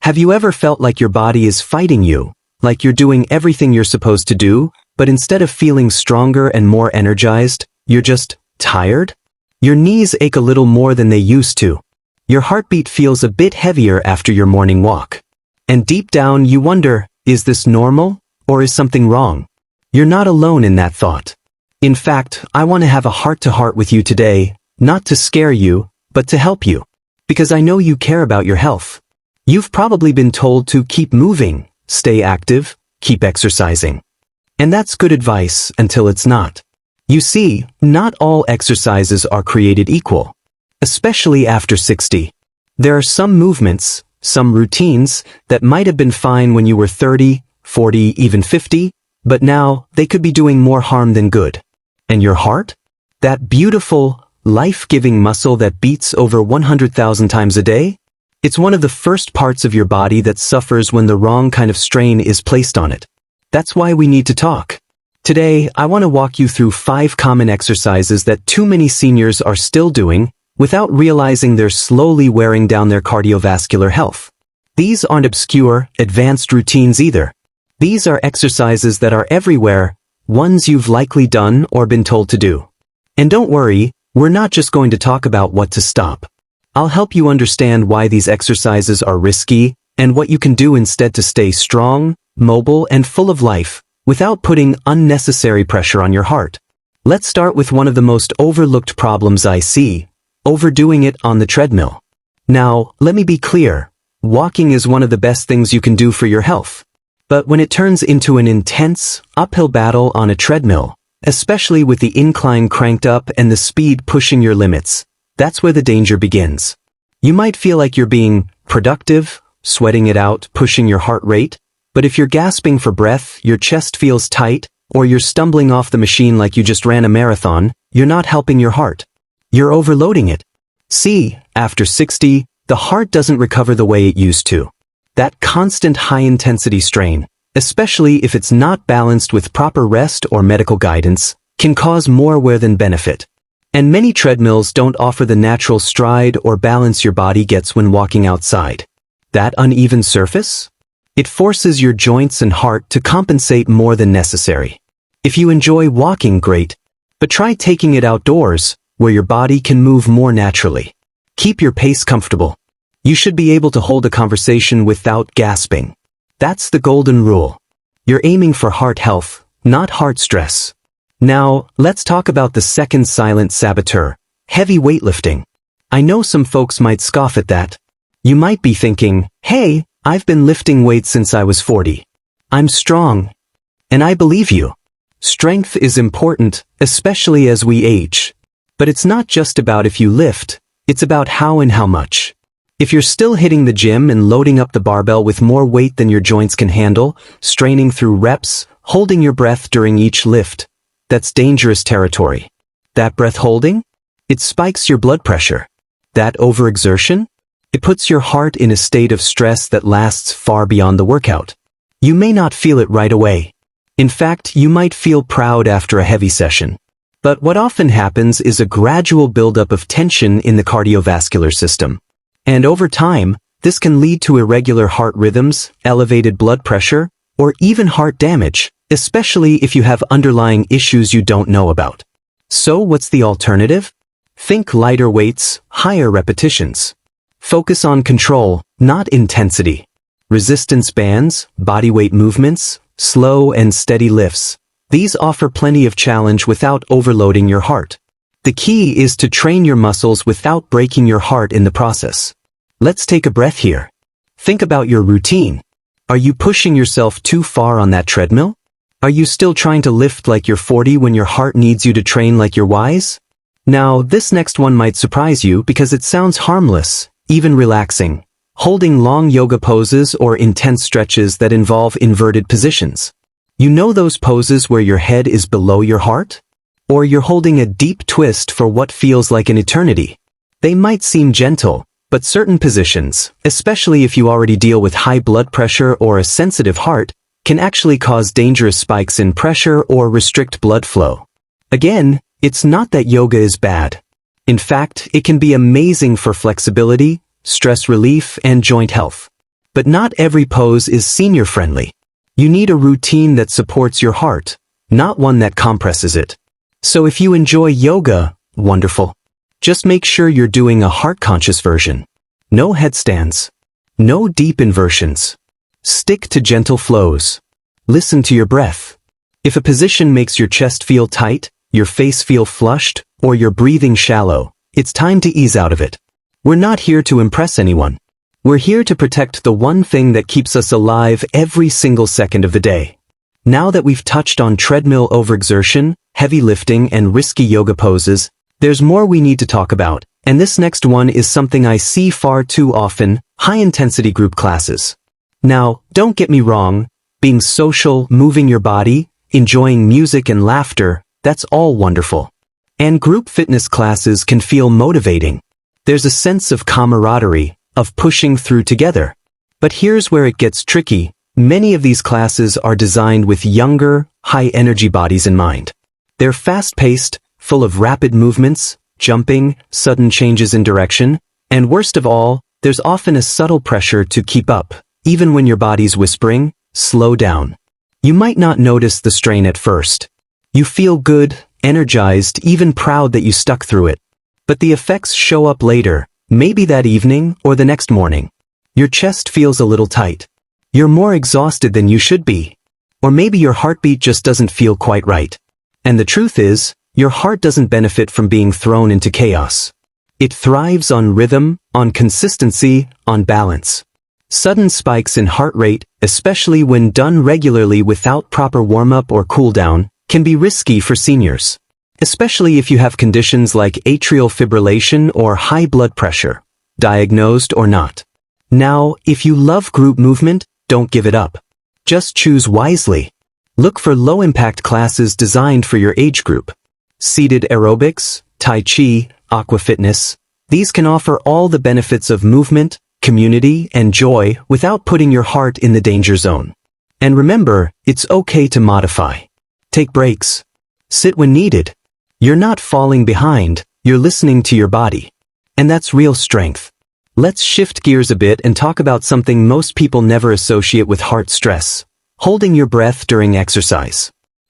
Have you ever felt like your body is fighting you, like you're doing everything you're supposed to do, but instead of feeling stronger and more energized, you're just tired? Your knees ache a little more than they used to. Your heartbeat feels a bit heavier after your morning walk. And deep down you wonder, is this normal, or is something wrong? You're not alone in that thought. In fact, I want to have a heart-to-heart with you today, not to scare you, but to help you. Because I know you care about your health. You've probably been told to keep moving, stay active, keep exercising. And that's good advice until it's not. You see, not all exercises are created equal, especially after 60. There are some movements, some routines, that might have been fine when you were 30, 40, even 50, but now they could be doing more harm than good. And your heart? That beautiful, life-giving muscle that beats over 100,000 times a day? It's one of the first parts of your body that suffers when the wrong kind of strain is placed on it. That's why we need to talk. Today, I want to walk you through 5 common exercises that too many seniors are still doing without realizing they're slowly wearing down their cardiovascular health. These aren't obscure, advanced routines either. These are exercises that are everywhere, ones you've likely done or been told to do. And don't worry, we're not just going to talk about what to stop. I'll help you understand why these exercises are risky and what you can do instead to stay strong, mobile, and full of life without putting unnecessary pressure on your heart. Let's start with one of the most overlooked problems I see, overdoing it on the treadmill. Now, let me be clear, walking is one of the best things you can do for your health. But when it turns into an intense, uphill battle on a treadmill, especially with the incline cranked up and the speed pushing your limits, that's where the danger begins. You might feel like you're being productive, sweating it out, pushing your heart rate, but if you're gasping for breath, your chest feels tight, or you're stumbling off the machine like you just ran a marathon, you're not helping your heart. You're overloading it. See, after 60, the heart doesn't recover the way it used to. That constant high-intensity strain, especially if it's not balanced with proper rest or medical guidance, can cause more wear than benefit. And many treadmills don't offer the natural stride or balance your body gets when walking outside. That uneven surface? It forces your joints and heart to compensate more than necessary. If you enjoy walking, great, but try taking it outdoors, where your body can move more naturally. Keep your pace comfortable. You should be able to hold a conversation without gasping. That's the golden rule. You're aiming for heart health, not heart stress. Now, let's talk about the second silent saboteur, heavy weightlifting. I know some folks might scoff at that. You might be thinking, hey, I've been lifting weights since I was 40. I'm strong. And I believe you. Strength is important, especially as we age. But it's not just about if you lift, it's about how and how much. If you're still hitting the gym and loading up the barbell with more weight than your joints can handle, straining through reps, holding your breath during each lift, that's dangerous territory. That breath holding? It spikes your blood pressure. That overexertion? It puts your heart in a state of stress that lasts far beyond the workout. You may not feel it right away. In fact, you might feel proud after a heavy session. But what often happens is a gradual buildup of tension in the cardiovascular system. And over time, this can lead to irregular heart rhythms, elevated blood pressure, or even heart damage, especially if you have underlying issues you don't know about. So what's the alternative? Think lighter weights, higher repetitions. Focus on control, not intensity. Resistance bands, bodyweight movements, slow and steady lifts. These offer plenty of challenge without overloading your heart. The key is to train your muscles without breaking your heart in the process. Let's take a breath here. Think about your routine. Are you pushing yourself too far on that treadmill? Are you still trying to lift like you're 40 when your heart needs you to train like you're wise? Now, this next one might surprise you because it sounds harmless, even relaxing. Holding long yoga poses or intense stretches that involve inverted positions. You know those poses where your head is below your heart? Or you're holding a deep twist for what feels like an eternity. They might seem gentle, but certain positions, especially if you already deal with high blood pressure or a sensitive heart, can actually cause dangerous spikes in pressure or restrict blood flow. Again, it's not that yoga is bad. In fact, it can be amazing for flexibility, stress relief, and joint health. But not every pose is senior-friendly. You need a routine that supports your heart, not one that compresses it. So if you enjoy yoga, wonderful. Just make sure you're doing a heart-conscious version. No headstands. No deep inversions. Stick to gentle flows. Listen to your breath. If a position makes your chest feel tight, your face feel flushed, or your breathing shallow, it's time to ease out of it. We're not here to impress anyone. We're here to protect the one thing that keeps us alive every single second of the day. Now that we've touched on treadmill overexertion, heavy lifting, and risky yoga poses, there's more we need to talk about, and this next one is something I see far too often: high-intensity group classes. Now, don't get me wrong, being social, moving your body, enjoying music and laughter, that's all wonderful. And group fitness classes can feel motivating. There's a sense of camaraderie, of pushing through together. But here's where it gets tricky. Many of these classes are designed with younger, high-energy bodies in mind. They're fast-paced, full of rapid movements, jumping, sudden changes in direction, and worst of all, there's often a subtle pressure to keep up, even when your body's whispering, slow down. You might not notice the strain at first. You feel good, energized, even proud that you stuck through it. But the effects show up later, maybe that evening or the next morning. Your chest feels a little tight. You're more exhausted than you should be. Or maybe your heartbeat just doesn't feel quite right. And the truth is, your heart doesn't benefit from being thrown into chaos. It thrives on rhythm, on consistency, on balance. Sudden spikes in heart rate, especially when done regularly without proper warm-up or cool-down, can be risky for seniors. Especially if you have conditions like atrial fibrillation or high blood pressure, diagnosed or not. Now, if you love group movement, don't give it up. Just choose wisely. Look for low-impact classes designed for your age group. Seated aerobics, tai chi, aqua fitness, these can offer all the benefits of movement, community, and joy without putting your heart in the danger zone. And remember, it's okay to modify. Take breaks. Sit when needed. You're not falling behind, you're listening to your body. And that's real strength. Let's shift gears a bit and talk about something most people never associate with heart stress: holding your breath during exercise.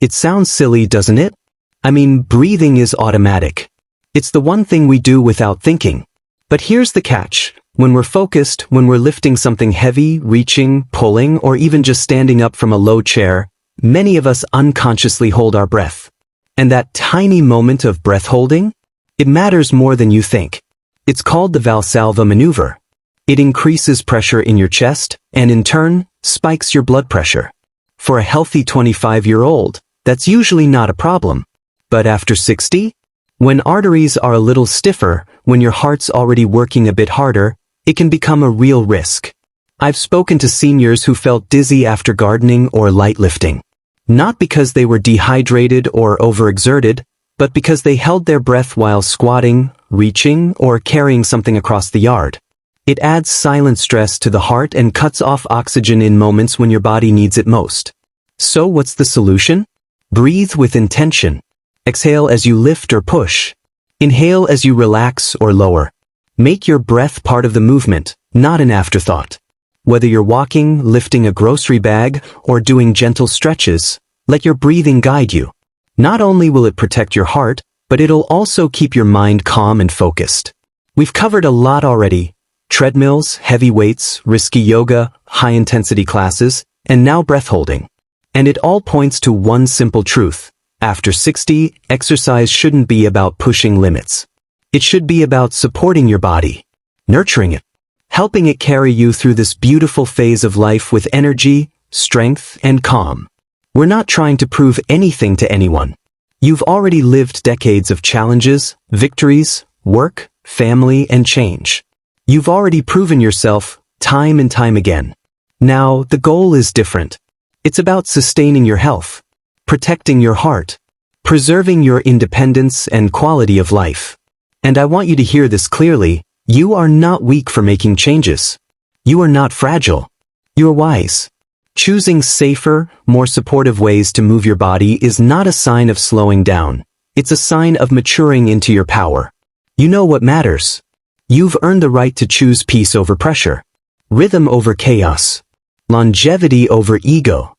It sounds silly, doesn't it? I mean, breathing is automatic. It's the one thing we do without thinking. But here's the catch. When we're focused, when we're lifting something heavy, reaching, pulling, or even just standing up from a low chair, many of us unconsciously hold our breath. And that tiny moment of breath holding? It matters more than you think. It's called the Valsalva maneuver. It increases pressure in your chest, and in turn, spikes your blood pressure. For a healthy 25-year-old, that's usually not a problem. But after 60? When arteries are a little stiffer, when your heart's already working a bit harder, it can become a real risk. I've spoken to seniors who felt dizzy after gardening or light lifting. Not because they were dehydrated or overexerted, but because they held their breath while squatting, reaching, or carrying something across the yard. It adds silent stress to the heart and cuts off oxygen in moments when your body needs it most. So what's the solution? Breathe with intention. Exhale as you lift or push. Inhale as you relax or lower. Make your breath part of the movement, not an afterthought. Whether you're walking, lifting a grocery bag, or doing gentle stretches, let your breathing guide you. Not only will it protect your heart, but it'll also keep your mind calm and focused. We've covered a lot already: treadmills, heavy weights, risky yoga, high-intensity classes, and now breath holding. And it all points to one simple truth. After 60, exercise shouldn't be about pushing limits. It should be about supporting your body, nurturing it, helping it carry you through this beautiful phase of life with energy, strength, and calm. We're not trying to prove anything to anyone. You've already lived decades of challenges, victories, work, family, and change. You've already proven yourself, time and time again. Now, the goal is different. It's about sustaining your health, protecting your heart, preserving your independence and quality of life. And I want you to hear this clearly: you are not weak for making changes. You are not fragile. You are wise. Choosing safer, more supportive ways to move your body is not a sign of slowing down. It's a sign of maturing into your power. You know what matters. You've earned the right to choose peace over pressure. rhythm over chaos, longevity over ego.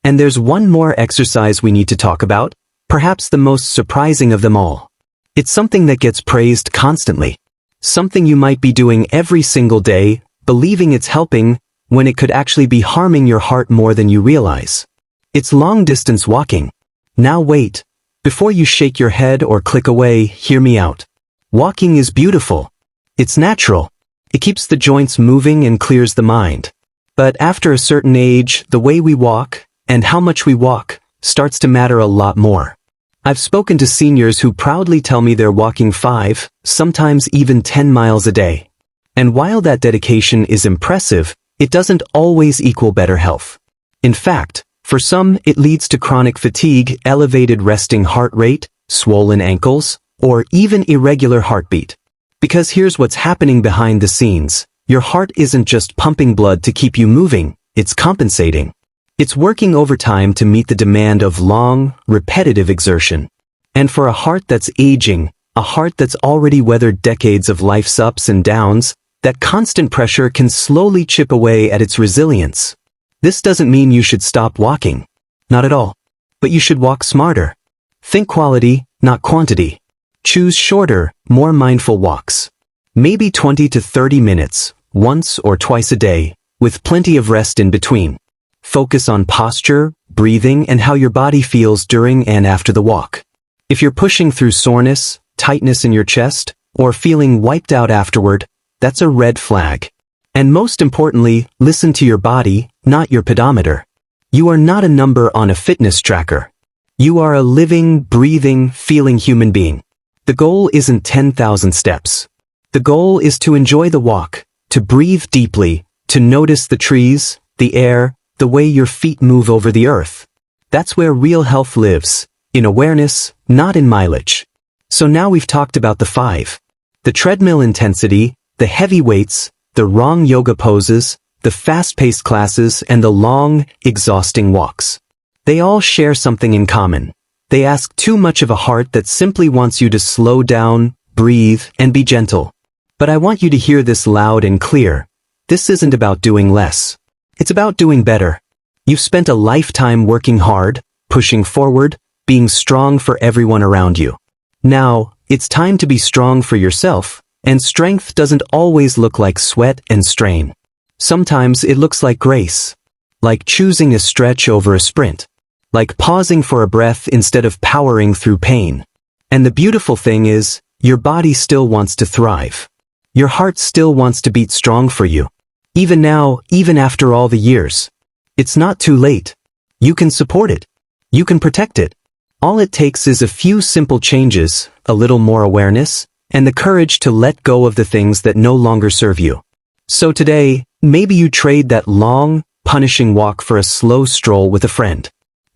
And there's one more exercise we need to talk about, perhaps the most surprising of them all. It's something that gets praised constantly. Something you might be doing every single day, believing it's helping, when it could actually be harming your heart more than you realize. It's long-distance walking. Now wait. Before you shake your head or click away, hear me out. Walking is beautiful. It's natural. It keeps the joints moving and clears the mind. But after a certain age, the way we walk, and how much we walk, starts to matter a lot more. I've spoken to seniors who proudly tell me they're walking 5, sometimes even 10 miles a day. And while that dedication is impressive, it doesn't always equal better health. In fact, for some, it leads to chronic fatigue, elevated resting heart rate, swollen ankles, or even irregular heartbeat. Because here's what's happening behind the scenes. Your heart isn't just pumping blood to keep you moving, it's compensating. It's working overtime to meet the demand of long, repetitive exertion. And for a heart that's aging, a heart that's already weathered decades of life's ups and downs, that constant pressure can slowly chip away at its resilience. This doesn't mean you should stop walking. Not at all. But you should walk smarter. Think quality, not quantity. Choose shorter, more mindful walks. Maybe 20 to 30 minutes, once or twice a day, with plenty of rest in between. Focus on posture, breathing, and how your body feels during and after the walk. If you're pushing through soreness, tightness in your chest, or feeling wiped out afterward, that's a red flag. And most importantly, listen to your body, not your pedometer. You are not a number on a fitness tracker. You are a living, breathing, feeling human being. The goal isn't 10,000 steps. The goal is to enjoy the walk, to breathe deeply, to notice the trees, the air, the way your feet move over the earth. That's where real health lives, in awareness, not in mileage. So now we've talked about the 5. The treadmill intensity, the heavy weights, the wrong yoga poses, the fast-paced classes, and the long, exhausting walks. They all share something in common. They ask too much of a heart that simply wants you to slow down, breathe, and be gentle. But I want you to hear this loud and clear. This isn't about doing less. It's about doing better. You've spent a lifetime working hard, pushing forward, being strong for everyone around you. Now, it's time to be strong for yourself, and strength doesn't always look like sweat and strain. Sometimes it looks like grace. Like choosing a stretch over a sprint. Like pausing for a breath instead of powering through pain. And the beautiful thing is, your body still wants to thrive. Your heart still wants to beat strong for you. Even now, even after all the years. It's not too late. You can support it. You can protect it. All it takes is a few simple changes, a little more awareness, and the courage to let go of the things that no longer serve you. So today, maybe you trade that long, punishing walk for a slow stroll with a friend.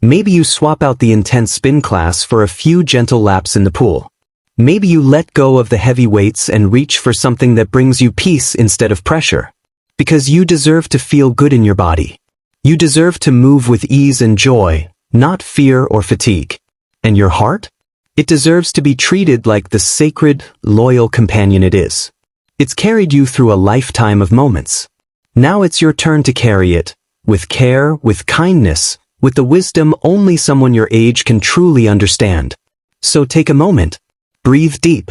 Maybe you swap out the intense spin class for a few gentle laps in the pool. Maybe you let go of the heavy weights and reach for something that brings you peace instead of pressure. Because you deserve to feel good in your body. You deserve to move with ease and joy, not fear or fatigue. And your heart? It deserves to be treated like the sacred, loyal companion it is. It's carried you through a lifetime of moments. Now it's your turn to carry it, with care, with kindness, with the wisdom only someone your age can truly understand. So take a moment. Breathe deep.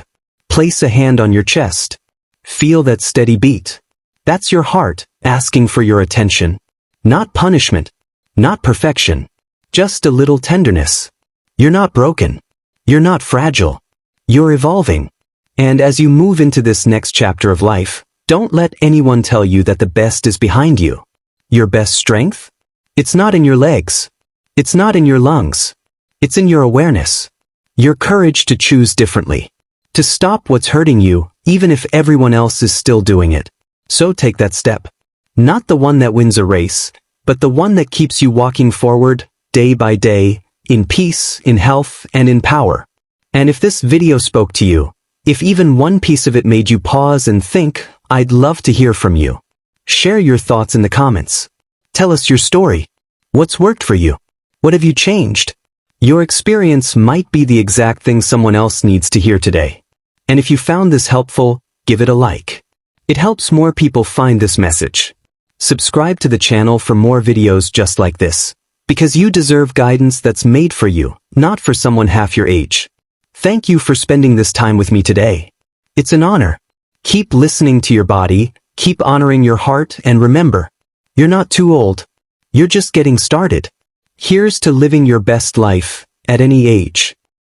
Place a hand on your chest. Feel that steady beat. That's your heart, asking for your attention. Not punishment. Not perfection. Just a little tenderness. You're not broken. You're not fragile. You're evolving. And as you move into this next chapter of life, don't let anyone tell you that the best is behind you. Your best strength? It's not in your legs. It's not in your lungs. It's in your awareness. Your courage to choose differently. To stop what's hurting you, even if everyone else is still doing it. So take that step. Not the one that wins a race, but the one that keeps you walking forward, day by day, in peace, in health, and in power. And if this video spoke to you, if even one piece of it made you pause and think, I'd love to hear from you. Share your thoughts in the comments. Tell us your story. What's worked for you? What have you changed? Your experience might be the exact thing someone else needs to hear today. And if you found this helpful, give it a like. It helps more people find this message. Subscribe to the channel for more videos just like this. Because you deserve guidance that's made for you, not for someone half your age. Thank you for spending this time with me today. It's an honor. Keep listening to your body, keep honoring your heart, and remember, you're not too old. You're just getting started. Here's to living your best life, at any age.